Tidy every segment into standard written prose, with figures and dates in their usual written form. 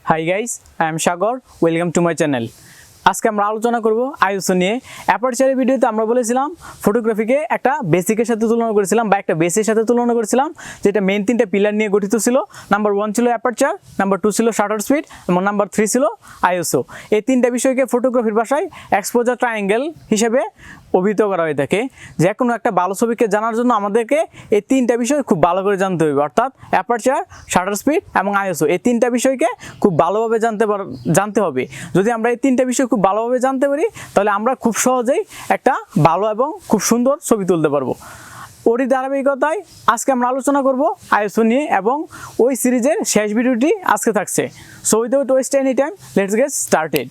Hi guys, I am Shagor. Welcome to my channel. আজকে আমরা আলোচনা করব আইএসও নিয়ে। অ্যাপারচারের ভিডিওতে আমরা বলেছিলাম ফটোগ্রাফিকে একটা বেসিকের সাথে তুলনা করেছিলাম বা একটা বেসের সাথে তুলনা করেছিলাম, যেটা মেইন তিনটা পিলার নিয়ে গঠিত ছিল। নাম্বার 1 ছিল অ্যাপারচার, নাম্বার 2 ছিল শাটার স্পিড এবং নাম্বার 3 ছিল আইএসও। এই তিনটা বিষয়কে ফটোগ্রাফির ভাষায় এক্সপোজার ট্রায়াঙ্গেল হিসেবে অভিহিত করা হয়ে থাকে। যে কোনো একটা ভালো ছবিকে জানার জন্য আমাদেরকে এই তিনটা বিষয় খুব ভালো করে জানতে হবে, অর্থাৎ অ্যাপারচার, শাটার স্পিড এবং আইএসও। এই তিনটা বিষয়কে খুব ভালোভাবে জানতে হবে। যদি আমরা এই তিনটা বিষয় খুব ভালোভাবে জানতে পারি, তাহলে আমরা খুব সহজেই একটা ভালো এবং খুব সুন্দর ছবি তুলতে পারবো। ওরই ধারাবাহিকতায় আজকে আমরা আলোচনা করব আইএসও নিয়ে এবং ওই সিরিজের শেষ ভিডিওটি আজকে থাকছে। So without West any time, let's get started.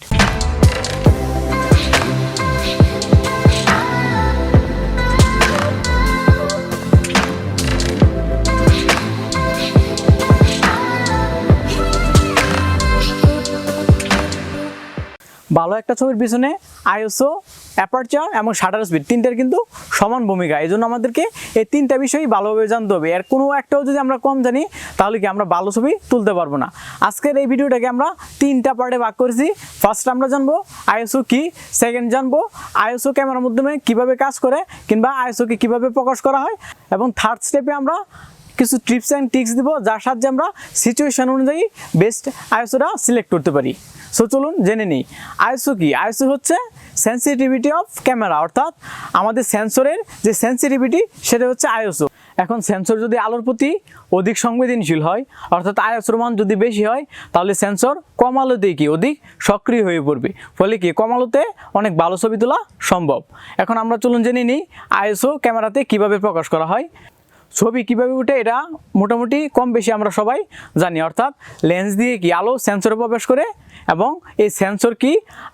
ভালো একটা ছবির পিছনে আইএসও, অ্যাপারচার এবং শাটার স্পিড তিনটার কিন্তু সমান ভূমিকা। এই জন্য আমাদেরকে এই তিনটা বিষয়ই ভালোভাবে জানতে হবে। এর কোনো একটাও যদি আমরা কম জানি, তাহলে কি আমরা ভালো ছবি তুলতে পারবো না। আজকের এই ভিডিওটাকে আমরা তিনটা পার্টে ভাগ করেছি। ফার্স্ট আমরা জানবো আইএসও কি, সেকেন্ড জানবো আইএসও ক্যামেরার মাধ্যমে কিভাবে কাজ করে কিংবা আইএসওকে কিভাবে প্রকাশ করা হয়, এবং থার্ড স্টেপে আমরা কিছু টিপস অ্যান্ড ট্রিক্স দিব, যার সাহায্যে আমরা সিচুয়েশন অনুযায়ী বেস্ট আইএসওটা সিলেক্ট করতে পারি। সো চলুন জেনে নিই আইএসও কি। আইএসও হচ্ছে সেন্সিটিভিটি অফ ক্যামেরা, অর্থাৎ আমাদের সেন্সরের যে সেন্সিটিভিটি সেটা হচ্ছে আইএসও। এখন সেন্সর যদি আলোর প্রতি অধিক সংবেদনশীল হয়, অর্থাৎ আইএসওর মান যদি বেশি হয়, তাহলে সেন্সর কম আলোতেই কি অধিক সক্রিয় হয়ে পড়বে, ফলে কি কম আলোতে অনেক ভালো ছবি তোলা সম্ভব। এখন আমরা চলুন জেনে নিই আইএসও ক্যামেরাতে কিভাবে প্রকাশ করা হয়। ছবি কিভাবে উঠে এটা মোটামুটি কম বেশি আমরা সবাই জানি, অর্থাৎ লেন্স দিয়ে কি আলো সেন্সরে প্রবেশ করে এবং এই সেন্সর কি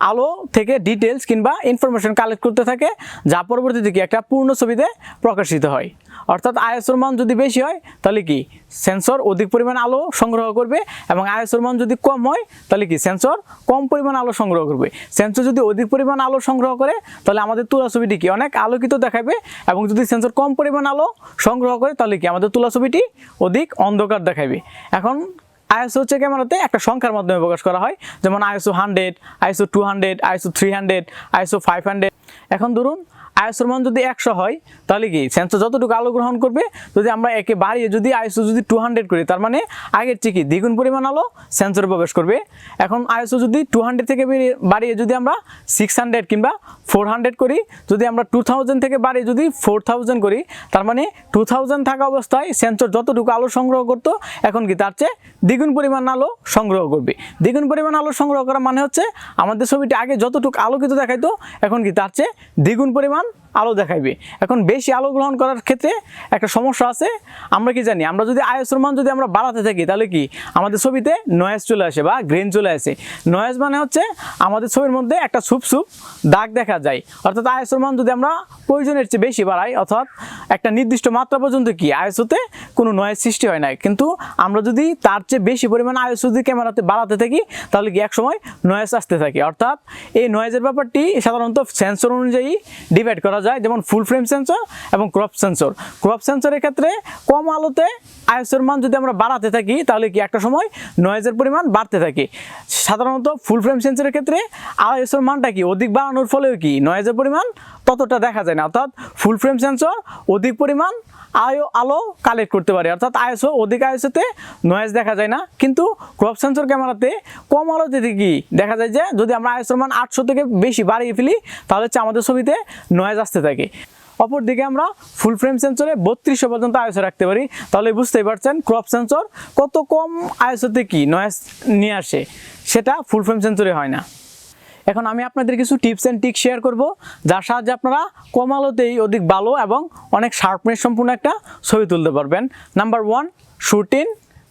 আলো থেকে ডিটেলস কিংবা ইনফরমেশন কালেক্ট করতে থাকে, যা পরবর্তীতে কি একটা পূর্ণ ছবিতে প্রকাশিত হয়। অর্থাৎ আইএসওর মান যদি বেশি হয়, তাহলে কি সেন্সর অধিক পরিমাণ আলো সংগ্রহ করবে, এবং আইএসওর মান যদি কম হয়, তাহলে কি সেন্সর কম পরিমাণ আলো সংগ্রহ করবে। সেন্সর যদি অধিক পরিমাণ আলো সংগ্রহ করে, তাহলে আমাদের তোলা ছবিটি কি অনেক আলোকিত দেখাবে, এবং যদি সেন্সর কম পরিমাণ আলো সংগ্রহ করে, তাহলে কি আমাদের তোলা ছবিটি অধিক অন্ধকার দেখাবে। এখন আইএসও হচ্ছে ক্যামেরাতে একটা সংখ্যার মাধ্যমে প্রকাশ করা হয়, যেমন আইএসও 100, আইএসও 200, আইএসও 300, আইএসও 500। এখন ধরুন আইএসওর মান যদি 100 হয়, তাহলে কি সেন্সর যতটুকু আলো গ্রহণ করবে, যদি আমরা একে বাড়িয়ে যদি আইএসও যদি 200 করি, তার মানে আগের চেয়ে কি দ্বিগুণ পরিমাণ আলো সেন্সরে প্রবেশ করবে। এখন আইএসও যদি 200 থেকে বাড়িয়ে যদি আমরা 600 কিংবা 400 করি, যদি আমরা 2000 থেকে বাড়িয়ে যদি 4000 করি, তার মানে 2000 থাকা অবস্থায় সেন্সর যতটুকু আলো সংগ্রহ করতো, এখন কি তার চেয়ে দ্বিগুণ পরিমাণ আলো সংগ্রহ করবে। দ্বিগুণ পরিমাণ আলো সংগ্রহ করা মানে হচ্ছে আমাদের ছবিটি আগে যতটুকু আলোকিত দেখাইতো, এখন কি তার চেয়ে দ্বিগুণ পরিমাণ আলো দেখাইবে। এখন বেশি আলো গ্রহণ করার ক্ষেত্রে একটা সমস্যা আছে। আমরা কি জানি, আমরা যদি আইএসওর মান যদি আমরা বাড়াতে থাকি, তাহলে কি আমাদের ছবিতে নয়েজ চলে আসে বা গ্রেন চলে আসে। নয়েজ মানে হচ্ছে আমাদের ছবির মধ্যে একটা সুপ দাগ দেখা যায়। অর্থাৎ আইএসওর মান যদি আমরা প্রয়োজনের চেয়ে বেশি বাড়াই, অর্থাৎ একটা নির্দিষ্ট মাত্রা পর্যন্ত কি আইএসওতে কোনো নয়েজ সৃষ্টি হয় না, কিন্তু আমরা যদি তার চেয়ে বেশি পরিমাণ আইএসও যদি ক্যামেরাতে বাড়াতে থাকি, তাহলে কি একসময় নয়েজ আসতে থাকে। অর্থাৎ এই নয়েজের ব্যাপারটি সাধারণত সেন্সর অনুযায়ী ডিভাইড করা যায়, যেমন ফুল ফ্রেম সেন্সর এবং ক্রপ সেন্সর। ক্রপ সেন্সরের ক্ষেত্রে কম আলোতে আইএসওর মান যদি আমরা বাড়াতে থাকি, তাহলে কি একটা সময় নয়েজের পরিমাণ বাড়তে থাকে। সাধারণত ফুল ফ্রেম সেন্সরের ক্ষেত্রে আইএসওর মানটা কি অধিক বাড়ানোর ফলেও কি নয়েজের পরিমাণ ততটা দেখা যায় না। অর্থাৎ ফুল ফ্রেম সেন্সর অধিক পরিমাণ আলো কালেক্ট করতে পারে, অর্থাৎ আইএসও অধিক আইএসওতে নয়েজ দেখা যায় না। কিন্তু ক্রপ সেন্সর ক্যামেরাতে কম আলোতে কি দেখা যায় যে যদি আমরা আইএসওর মান 800 থেকে বেশি বাড়িয়ে ফেলি, তাহলে হচ্ছে আমাদের ছবিতে নয়েজ আসতে থাকে। অপরদিকে আমরা ফুল ফ্রেম সেন্সরে 3200 পর্যন্ত আইএসও রাখতে পারি। তাহলে বুঝতেই পারছেন ক্রপ সেন্সর কত কম আইএসওতে কি নয়েজ নিয়ে আসে, সেটা ফুল ফ্রেম সেন্সরে হয় না। এখন আমি আপনাদের কিছু টিপস অ্যান্ড ট্রিক্স শেয়ার করব, যার সাহায্যে আপনারা কম আলোতেই অধিক ভালো এবং অনেক শার্পনেস সম্পূর্ণ একটা ছবি তুলতে পারবেন। Number 1, shoot in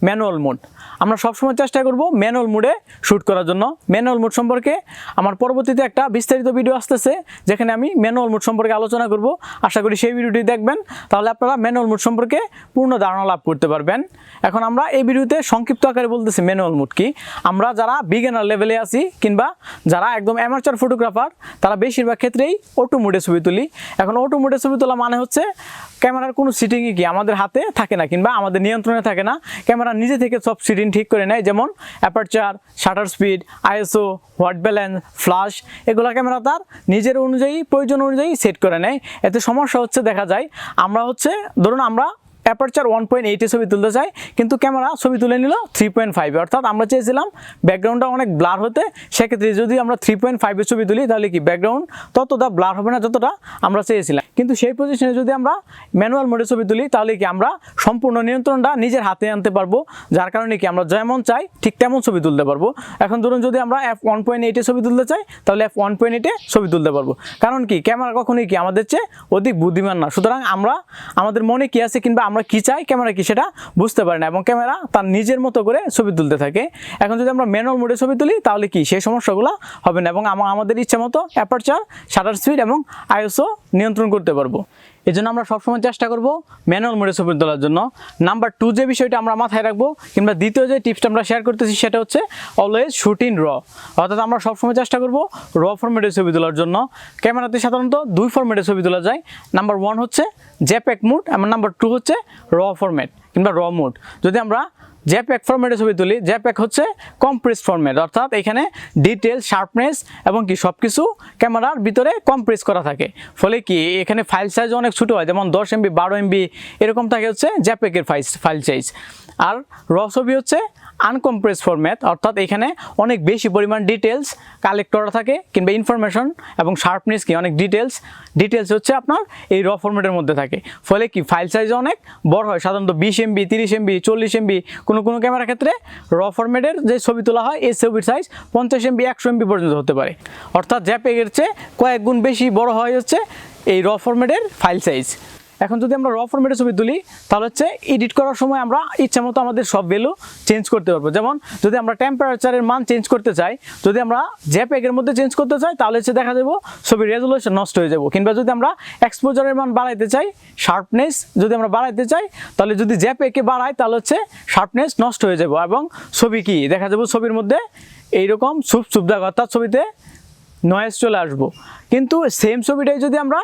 manual mode. আমরা সবসময় চেষ্টা করব ম্যানুয়াল মোডে শ্যুট করার জন্য। ম্যানুয়াল মোড সম্পর্কে আমার পরবর্তীতে একটা বিস্তারিত ভিডিও আসতেছে, যেখানে আমি ম্যানুয়াল মোড সম্পর্কে আলোচনা করব। আশা করি সেই ভিডিওটি দেখবেন, তাহলে আপনারা ম্যানুয়াল মোড সম্পর্কে পূর্ণ ধারণা লাভ করতে পারবেন। এখন আমরা এই ভিডিওতে সংক্ষিপ্ত আকারে বলতেছি ম্যানুয়াল মোড কি। আমরা যারা বিগিনার লেভেলে আছি কিংবা যারা একদম অ্যামাচার ফটোগ্রাফার, তারা বেশিরভাগ ক্ষেত্রেই অটো মোডে ছবি তুলি। এখন অটো মোডে ছবি তোলা মানে হচ্ছে ক্যামেরার কোনো সিটিংই কি আমাদের হাতে থাকে না কিংবা আমাদের নিয়ন্ত্রণে থাকে না। ক্যামেরা ক্যামেরা নিজে থেকে সব সেটিং ঠিক করে নেয়, যেমন aperture, shutter speed, ISO, white balance, flash, এগুলো ক্যামেরা তার নিজের অনুযায়ী প্রয়োজন অনুযায়ী সেট করে নেয়। এতে সমস্যা হচ্ছে দেখা যায় আমরা ধরুন আমরা অ্যাপারচার 1.8 ছবি তুলতে চাই, কিন্তু ক্যামেরা ছবি তুলে নিল 3.5, অর্থাৎ আমরা চেয়েছিলাম ব্যাকগ্রাউন্ডটা অনেক ব্লার হতে। সেক্ষেত্রে যদি আমরা 3.5 ছবি তুলি তাহলে কি ব্যাকগ্রাউন্ড ততটা ব্লার হবে না যতটা আমরা চেয়েছিলাম। কিন্তু সেই পজিশনে যদি আমরা ম্যানুয়াল মোডে ছবি তুলি তাহলে কি আমরা সম্পূর্ণ নিয়ন্ত্রণটা নিজের হাতে আনতে পারবো, যার কারণে কি আমরা যেমন চাই ঠিক তেমন ছবি তুলতে পারবো। এখন ধরুন যদি আমরা f1.8 ছবি তুলতে চাই তাহলে f1.8 ছবি তুলতে পারবো, কারণ কি ক্যামেরা কখনোই কি আমাদের চেয়ে অধিক বুদ্ধিমান না। সুতরাং আমরা আমাদের মনে কি আছে কিংবা আমরা কি চাই ক্যামেরা কি সেটা বুঝতে পারি না, এবং ক্যামেরা তার নিজের মতো করে ছবি তুলতে থাকে। এখন যদি আমরা ম্যানুয়াল মোডে ছবি তুলি তাহলে কি সেই সমস্যাগুলো হবে না, এবং আমাদের ইচ্ছা মতো অ্যাপারচার, শাটার স্পিড এবং আইএসও নিয়ন্ত্রণ করতে পারবো। এই জন্য আমরা সবসময় চেষ্টা করব ম্যানুয়াল মোডে ছবি তোলার জন্য। নাম্বার 2 যে বিষয়টা আমরা মাথায় রাখবো কিংবা দ্বিতীয় যে টিপসটা আমরা শেয়ার করতেছি সেটা হচ্ছে অলওয়েজ শুট ইন র, অর্থাৎ আমরা সবসময় চেষ্টা করব র ফরম্যাটে ছবি তোলার জন্য। ক্যামেরাতে সাধারণত 2 ফরম্যাটে ছবি তোলা যায়। নাম্বার 1 হচ্ছে জেপেগ মোড এবং নাম্বার 2 হচ্ছে র ফরম্যাট কিংবা র মোড। যদি আমরা জেপেগ ফরম্যাটে ছবি তুলি, জেপেগ হচ্ছে কম্প্রেস ফরম্যাট, অর্থাৎ এখানে ডিটেল, শার্পনেস এবং কি সব কিছু ক্যামেরার ভিতরে কম্প্রেস করা থাকে, ফলে কি এখানে ফাইল সাইজ অনেক ছোটো হয়, যেমন 10 MB 12 MB এরকম থাকে হচ্ছে জেপেগের ফাইল সাইজ। আর র ছবি হচ্ছে আনকম্প্রেস ফরম্যাট, অর্থাৎ এখানে অনেক বেশি পরিমাণ ডিটেলস কালেক্ট করা থাকে কিংবা ইনফরমেশন এবং শার্পনেস কি অনেক ডিটেলস হচ্ছে আপনার এই র ফরম্যাটের মধ্যে থাকে, ফলে কি ফাইল সাইজ অনেক বড় হয়, সাধারণত 20 MB 30 MB 40 MB, কোনো ক্যামেরার ক্ষেত্রে র ফরম্যাটের যে ছবি তোলা হয় এই ছবির সাইজ 50 MB 100 MB পর্যন্ত হতে পারে, অর্থাৎ জেপেগের চেয়ে কয়েক গুণ বেশি বড় হয় হচ্ছে এই র ফরম্যাটের ফাইল সাইজ। এখন যদি আমরা র ফরম্যাটে ছবি তুলি তাহলে হচ্ছে এডিট করার সময় আমরা ইচ্ছা মতো আমাদের সব ভ্যালু চেঞ্জ করতে পারবো। যেমন যদি আমরা টেম্পারেচারের মান চেঞ্জ করতে চাই, যদি আমরা জেপেগের মধ্যে চেঞ্জ করতে চাই তাহলে হচ্ছে দেখা যাবো ছবির রেজুলেশন নষ্ট হয়ে যাবো, কিংবা যদি আমরা এক্সপোজারের মান বাড়াইতে চাই, শার্পনেস যদি আমরা বাড়াইতে চাই তাহলে যদি জেপেগে বাড়াই তাহলে হচ্ছে শার্পনেস নষ্ট হয়ে যাবো এবং ছবি কি দেখা যাবো ছবির মধ্যে এইরকম সুপ দেখা, অর্থাৎ ছবিতে নয়েজ চলে আসবো। কিন্তু সেম ছবিটাই যদি আমরা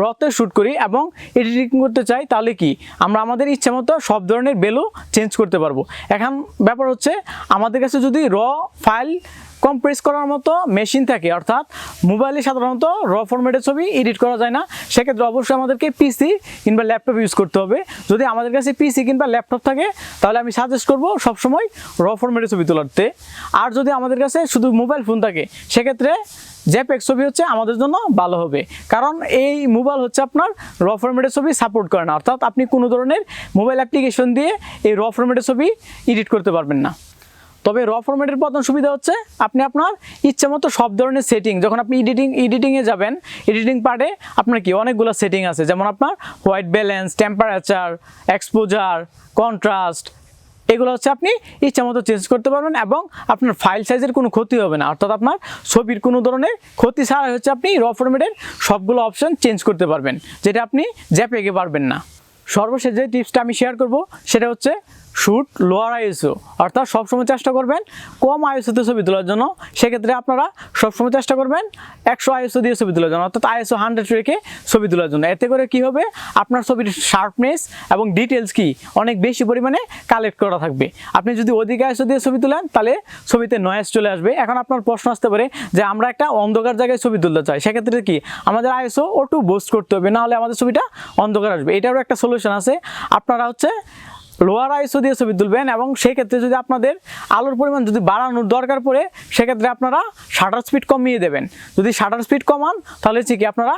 রতে শ্যুট করি এবং এডিটিং করতে চাই তাহলে কি আমরা আমাদের ইচ্ছা মতো সব ধরনের ভ্যালু চেঞ্জ করতে পারবো। এখন ব্যাপার হচ্ছে আমাদের কাছে যদি র ফাইল কম্প্রেস করার মতো মেশিন থাকে, অর্থাৎ মোবাইলে সাধারণত র ফরম্যাটের ছবি এডিট করা যায় না, সেক্ষেত্রে অবশ্যই আমাদেরকে পিসি কিংবা ল্যাপটপ ইউজ করতে হবে। যদি আমাদের কাছে পিসি কিংবা ল্যাপটপ থাকে তাহলে আমি সাজেস্ট করব সবসময় র ফরম্যাটের ছবি তোলাতে। আর যদি আমাদের কাছে শুধু মোবাইল ফোন থাকে সেক্ষেত্রে জেপেগ ছবি হচ্ছে আমাদের জন্য ভালো হবে, কারণ এই মোবাইল হচ্ছে আপনার র ফরম্যাটের ছবি সাপোর্ট করে না, অর্থাৎ আপনি কোনো ধরনের মোবাইল অ্যাপ্লিকেশন দিয়ে এই র ফরম্যাটের ছবি এডিট করতে পারবেন না। তবে র ফরম্যাটের প্রধান সুবিধা হচ্ছে আপনি আপনার ইচ্ছে মতো সব ধরনের সেটিং, যখন আপনি এডিটিংয়ে যাবেন, এডিটিং পার্টে আপনার কি অনেকগুলো সেটিং আছে, যেমন আপনার white balance, temperature, exposure, contrast, এগুলো হচ্ছে আপনি ইচ্ছা মতো চেঞ্জ করতে পারবেন এবং আপনার ফাইল সাইজের কোনো ক্ষতি হবে না, অর্থাৎ আপনার ছবির কোনো ধরনের ক্ষতি ছাড়াই হচ্ছে আপনি র ফরম্যাটের সবগুলো অপশন চেঞ্জ করতে পারবেন, যেটা আপনি জেপেগে পারবেন না। সর্বশেষ যে টিপসটা আমি শেয়ার করব সেটা হচ্ছে শুট লোয়ার আইএসও, অর্থাৎ সবসময় চেষ্টা করবেন কম আইএসওতে ছবি তোলার জন্য। সেক্ষেত্রে আপনারা সবসময় চেষ্টা করবেন 100 আইএসও দিয়ে ছবি তোলার জন্য, অর্থাৎ আইএসও 100 রেখে ছবি তোলার জন্য। এতে করে কি হবে, আপনার ছবির শার্পনেস এবং ডিটেলস কি অনেক বেশি পরিমাণে কালেক্ট করা থাকবে। আপনি যদি অধিক আইএসও দিয়ে ছবি তোলেন তাহলে ছবিতে নয়েজ চলে আসবে। এখন আপনার প্রশ্ন আসতে পারে যে আমরা একটা অন্ধকার জায়গায় ছবি তুলতে চাই, সেক্ষেত্রে কি আমাদের আইএসও একটু বুস্ট করতে হবে, নাহলে আমাদের ছবিটা অন্ধকার আসবে। এটারও একটা সলিউশন আছে, আপনারা হচ্ছে লোয়ার আইএসও দিয়ে ছবি তুলবেন এবং সেক্ষেত্রে যদি আপনাদের আলোর পরিমাণ যদি বাড়ানোর দরকার পড়ে সেক্ষেত্রে আপনারা শাটার স্পিড কমিয়ে দেবেন। যদি শাটার স্পিড কমান তাহলে হচ্ছে কি আপনারা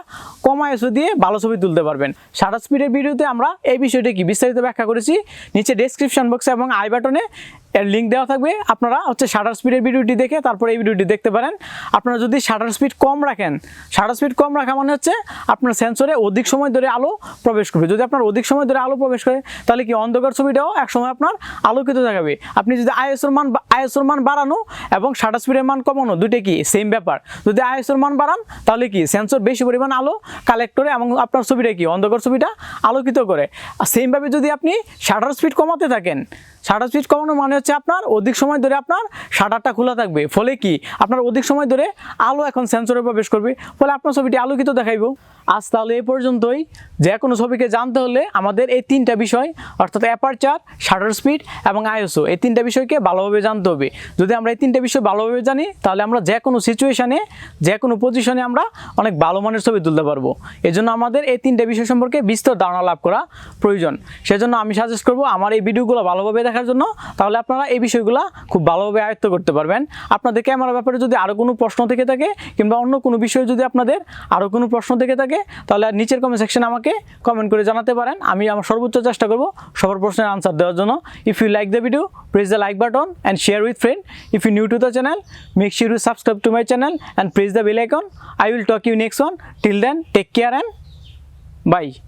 কম আইএসও দিয়ে ভালো ছবি তুলতে পারবেন। শাটার স্পিডের ভিডিওতে আমরা এই বিষয়টি কি বিস্তারিত ব্যাখ্যা করেছি, নিচে ডেসক্রিপশন বক্সে এবং আই বাটনে এর লিঙ্ক দেওয়া থাকবে, আপনারা হচ্ছে শাটার স্পিডের ভিডিওটি দেখে তারপর এই ভিডিওটি দেখতে পারেন। আপনারা যদি শাটার স্পিড কম রাখেন, শাটার স্পিড কম রাখা মানে হচ্ছে আপনার সেন্সরে অধিক সময় ধরে আলো প্রবেশ করবে। যদি আপনার অধিক সময় ধরে আলো প্রবেশ করে তাহলে কি অন্ধকার ছবিটাও একসময় আপনার আলোকিত দেখাবে। আপনি যদি আইএসওর মান বাড়ানো এবং শাটার স্পিডের মান কমানো দুটো কি সেম ব্যাপার। যদি আইএসওর মান বাড়ান তাহলে কি সেন্সর বেশি পরিমাণ আলো কালেক্ট করে এবং আপনার ছবিটা কি অন্ধকার ছবিটা আলোকিত করে। সেমভাবে যদি আপনি শাটার স্পিড কমাতে থাকেন, শাটার স্পিড কমানো মানে হচ্ছে হচ্ছে আপনার অধিক সময় ধরে আপনার শাটারটা খোলা থাকবে, ফলে কি আপনার অধিক সময় ধরে আলো এখন সেন্সরে প্রবেশ করবে, ফলে আপনার ছবিটি আলোকিত দেখাইব। আজ তাহলে এই পর্যন্তই। যে কোনো ছবিকে জানতে হলে আমাদের এই তিনটা বিষয় অর্থাৎ অ্যাপারচার, শাটার স্পিড এবং আইএসও এই তিনটা বিষয়কে ভালোভাবে জানতে হবে। যদি আমরা এই তিনটা বিষয় ভালোভাবে জানি তাহলে আমরা যে কোনো সিচুয়েশানে যে কোনো পজিশনে আমরা অনেক ভালো মানের ছবি তুলতে পারবো। এই জন্য আমাদের এই তিনটা বিষয় সম্পর্কে বিস্তর ধারণা লাভ করা প্রয়োজন। সেজন্য আমি সাজেস্ট করবো আমার এই ভিডিওগুলো ভালোভাবে দেখার জন্য, তাহলে আপনারা এই বিষয়গুলো খুব ভালোভাবে আয়ত্ত করতে পারবেন। আপনাদের ক্যামেরার ব্যাপারে যদি আরও কোনো প্রশ্ন থেকে থাকে কিংবা অন্য কোনো বিষয়ে যদি আপনাদের আরও কোনো প্রশ্ন থেকে থাকে তাহলে নিচের কমেন্ট সেকশনে আমাকে কমেন্ট করে জানাতে পারেন। আমি আমার সর্বোচ্চ চেষ্টা করব সবার প্রশ্নের আনসার দেওয়ার জন্য। If you like the video, press the like button and share with friend. If you're new to the channel, make sure to subscribe to my channel and press the bell icon. I will talk you next one. Till then, take care and bye.